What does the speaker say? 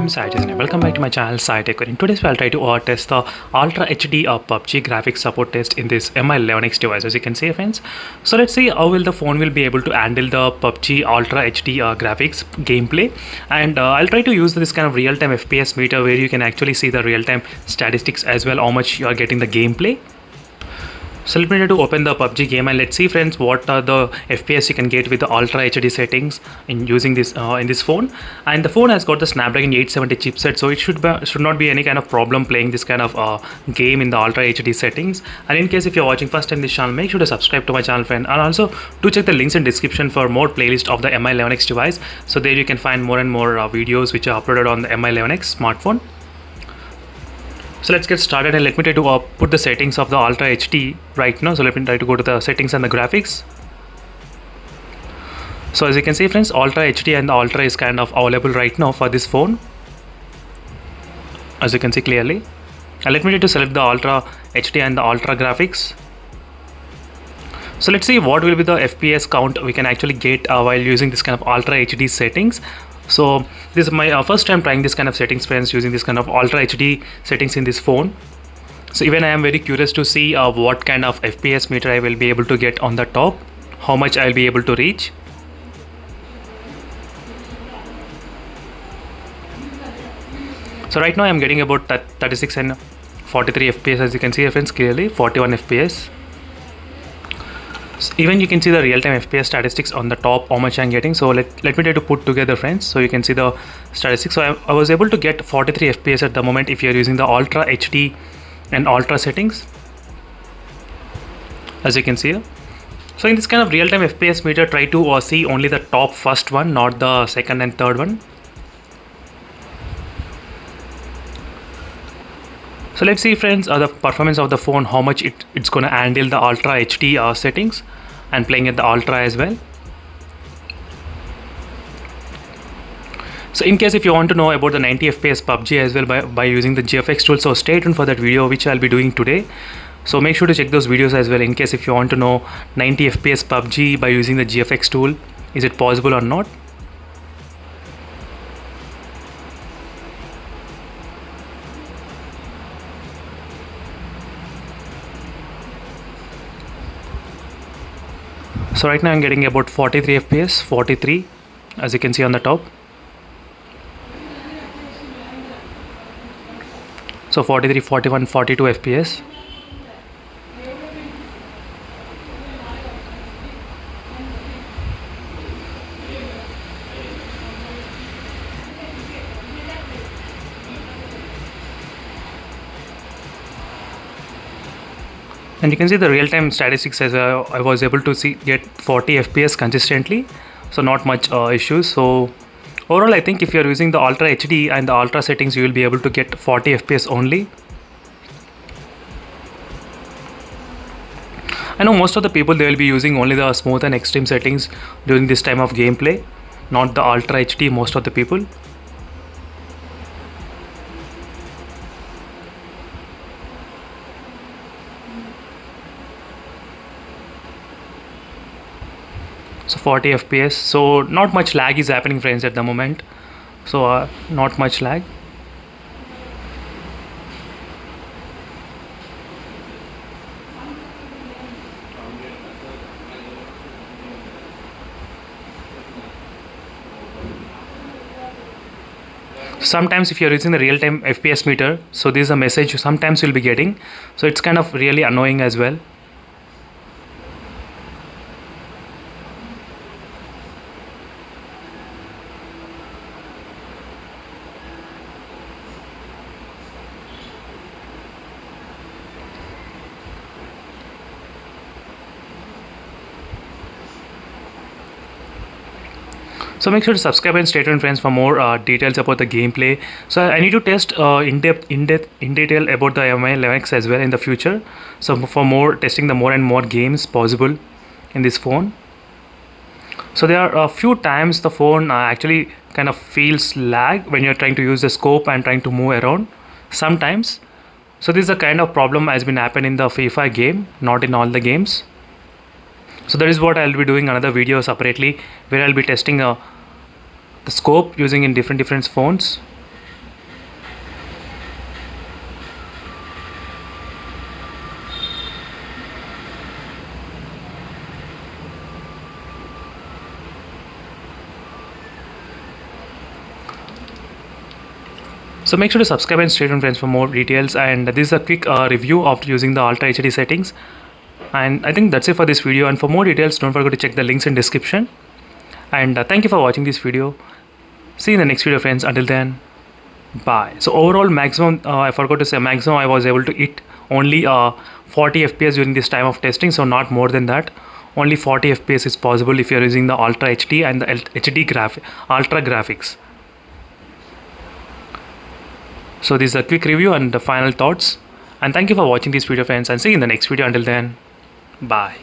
I'm Sajan and welcome back to my channel SciTech. In today's video, I'll try to test the Ultra HD PUBG graphics support test in this Mi11X device, as you can see, friends. So let's see how will the phone will be able to handle the PUBG Ultra HD graphics gameplay, and I'll try to use this kind of real-time FPS meter where you can actually see the real-time statistics as well, how much you are getting the gameplay. So let me try to open the PUBG game and let's see, friends, what are the FPS you can get with the Ultra HD settings in using this in this phone. And the phone has got the Snapdragon 870 chipset, so it should not be any kind of problem playing this kind of game in the Ultra HD settings. And in case if you're watching first time this channel, make sure to subscribe to my channel, friend, and also do check the links in description for more playlist of the Mi11X device. So there you can find more and more videos which are uploaded on the Mi11X smartphone. So let's get started and let me try to put the settings of the Ultra HD right now. So let me try to go to the settings and the graphics. So as you can see, friends, Ultra HD and the Ultra is kind of available right now for this phone, as you can see clearly. And let me try to select the Ultra HD and the Ultra graphics. So let's see what will be the FPS count we can actually get while using this kind of Ultra HD settings. So this is my first time trying this kind of settings, friends, using this kind of Ultra HD settings in this phone. So even I am very curious to see what kind of FPS meter I will be able to get on the top, how much I will be able to reach. So right now I am getting about 36 and 43 FPS, as you can see, friends, clearly 41 FPS. So even you can see the real-time FPS statistics on the top, how much I'm getting. So let me try to put together, friends, so you can see the statistics. So I was able to get 43 FPS at the moment if you're using the Ultra HD and Ultra settings, as you can see here. So in this kind of real-time FPS meter, try to see only the top first one, not the second and third one. So let's see, friends, the performance of the phone, how much it's going to handle the Ultra HD settings and playing at the Ultra as well. So in case if you want to know about the 90 FPS PUBG as well by using the GFX tool, so stay tuned for that video which I'll be doing today. So make sure to check those videos as well in case if you want to know 90 FPS PUBG by using the GFX tool, is it possible or not. So right now I'm getting about 43 FPS, 43, as you can see on the top. So 43, 41, 42 FPS. And you can see the real-time statistics as I was able to get 40 FPS consistently, so not much issues. So overall, I think if you're using the Ultra HD and the Ultra settings, you will be able to get 40 FPS only. I know most of the people, they will be using only the smooth and extreme settings during this time of gameplay, not the Ultra HD, most of the people. So 40 FPS, so not much lag is happening, friends, at the moment. So not much lag. Sometimes if you're using the real-time FPS meter, so this is a message sometimes you'll be getting, so it's kind of really annoying as well. So make sure to subscribe and stay tuned, friends, for more details about the gameplay. So I need to test in detail about the Mi11X as well in the future. So for more testing the more and more games possible in this phone. So there are a few times the phone actually kind of feels lag when you're trying to use the scope and trying to move around sometimes. So this is a kind of problem has been happening in the FIFA game, not in all the games. So that is what I'll be doing another video separately where I'll be testing the scope using in different phones. So make sure to subscribe and stay tuned friends for more details, and this is a quick review of using the Ultra HD settings. And I think that's it for this video, and for more details don't forget to check the links in description. And thank you for watching this video. See you in the next video friends. Until then, bye. So overall maximum, I forgot to say, maximum I was able to hit only 40 fps during this time of testing, so not more than that. Only 40 fps is possible if you are using the Ultra HD and the Ultra graphics. So this is a quick review and the final thoughts, and thank you for watching this video friends, and see you in the next video. Until then, bye.